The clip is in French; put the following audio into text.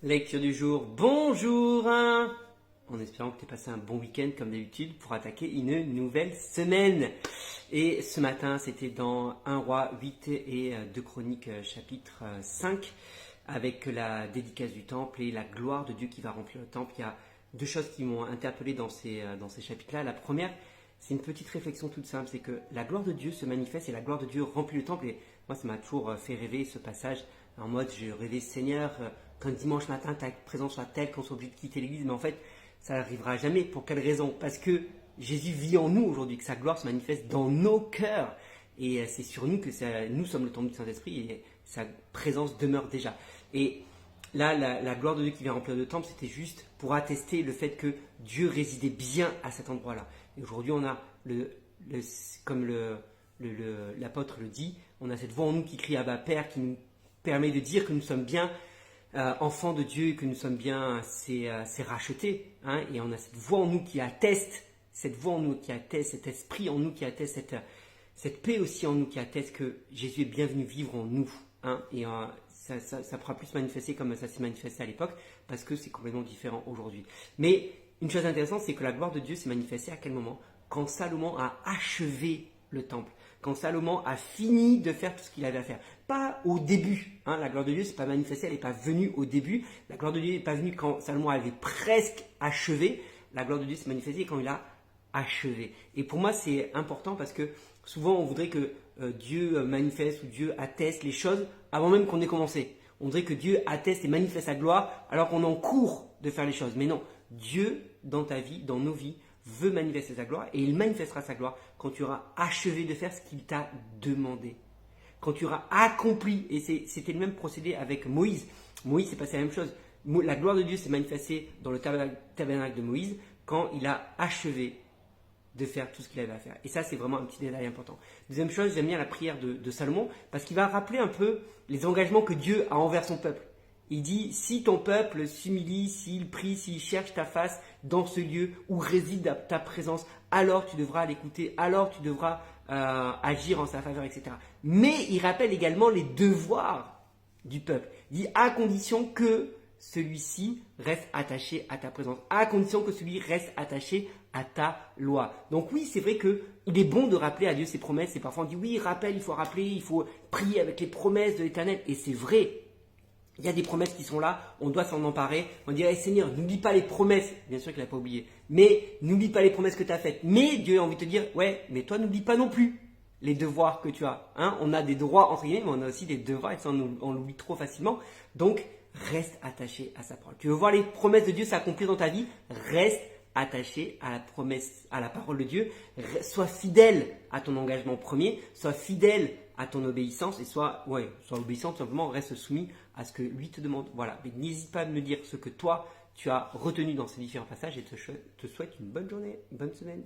Lecture du jour, bonjour en espérant que tu aies passé un bon week-end comme d'habitude pour attaquer une nouvelle semaine. Et ce matin, c'était dans 1 Roi 8 et 2 Chroniques chapitre 5 avec la dédicace du temple et la gloire de Dieu qui va remplir le temple. Il y a deux choses qui m'ont interpellé dans ces chapitres-là. La première, c'est une petite réflexion toute simple, c'est que la gloire de Dieu se manifeste et la gloire de Dieu remplit le temple. Et moi, ça m'a toujours fait rêver ce passage en mode, je rêvais Seigneur, quand dimanche matin ta présence soit telle qu'on soit obligé de quitter l'église, mais en fait, ça n'arrivera jamais. Pour quelle raison? Parce que Jésus vit en nous aujourd'hui, que sa gloire se manifeste dans nos cœurs. Et c'est sur nous que nous sommes le temple du Saint-Esprit et sa présence demeure déjà. Et là, la gloire de Dieu qui vient remplir le temple, c'était juste pour attester le fait que Dieu résidait bien à cet endroit-là. Et aujourd'hui, on a, comme l'apôtre le dit, on a cette voix en nous qui crie Abba Père, qui nous permet de dire que nous sommes bien enfants de Dieu, que nous sommes bien ces rachetés. Hein, et on a cette voix en nous qui atteste, cet esprit en nous qui atteste, cette paix aussi en nous qui atteste que Jésus est bienvenu vivre en nous. Hein, et ça pourra plus se manifester comme ça s'est manifesté à l'époque, parce que c'est complètement différent aujourd'hui. Mais une chose intéressante, c'est que la gloire de Dieu s'est manifestée à quel moment? Quand Salomon a achevé le temple, quand Salomon a fini de faire tout ce qu'il avait à faire. Pas au début. Hein, la gloire de Dieu ne s'est pas manifestée, elle n'est pas venue au début. La gloire de Dieu n'est pas venue quand Salomon avait presque achevé. La gloire de Dieu s'est manifestée quand il a achevé. Et pour moi, c'est important parce que souvent, on voudrait que Dieu manifeste ou Dieu atteste les choses avant même qu'on ait commencé. On voudrait que Dieu atteste et manifeste sa gloire alors qu'on est en cours de faire les choses. Mais non, Dieu, dans ta vie, dans nos vies, veut manifester sa gloire et il manifestera sa gloire quand tu auras achevé de faire ce qu'il t'a demandé. Quand tu auras accompli, et c'était le même procédé avec Moïse. Moïse, c'est passé la même chose. La gloire de Dieu s'est manifestée dans le tabernacle de Moïse quand il a achevé de faire tout ce qu'il avait à faire. Et ça, c'est vraiment un petit détail important. Deuxième chose, j'aime bien la prière de Salomon parce qu'il va rappeler un peu les engagements que Dieu a envers son peuple. Il dit, si ton peuple s'humilie, s'il prie, s'il cherche ta face dans ce lieu où réside ta présence, alors tu devras l'écouter, alors tu devras agir en sa faveur, etc. Mais il rappelle également les devoirs du peuple. Il dit, à condition que celui-ci reste attaché à ta présence, à condition que celui reste attaché à ta loi. Donc oui, c'est vrai qu'il est bon de rappeler à Dieu ses promesses, et parfois on dit, oui, rappelle, il faut rappeler, il faut prier avec les promesses de l'Éternel, et c'est vrai. Il y a des promesses qui sont là, on doit s'en emparer. On dirait, Seigneur, n'oublie pas les promesses. Bien sûr qu'il n'a pas oublié. Mais n'oublie pas les promesses que tu as faites. Mais Dieu a envie de te dire, ouais, mais toi, n'oublie pas non plus les devoirs que tu as. Hein, on a des droits, entre guillemets, mais on a aussi des devoirs, et ça, on l'oublie trop facilement. Donc, reste attaché à sa parole. Tu veux voir les promesses de Dieu s'accomplir dans ta vie? Reste attaché à la promesse, à la parole de Dieu. Sois fidèle à ton engagement premier. Sois fidèle à ton obéissance et sois obéissant, tout simplement, reste soumis à ce que lui te demande. Voilà, mais n'hésite pas à me dire ce que toi tu as retenu dans ces différents passages et te souhaite une bonne journée, une bonne semaine.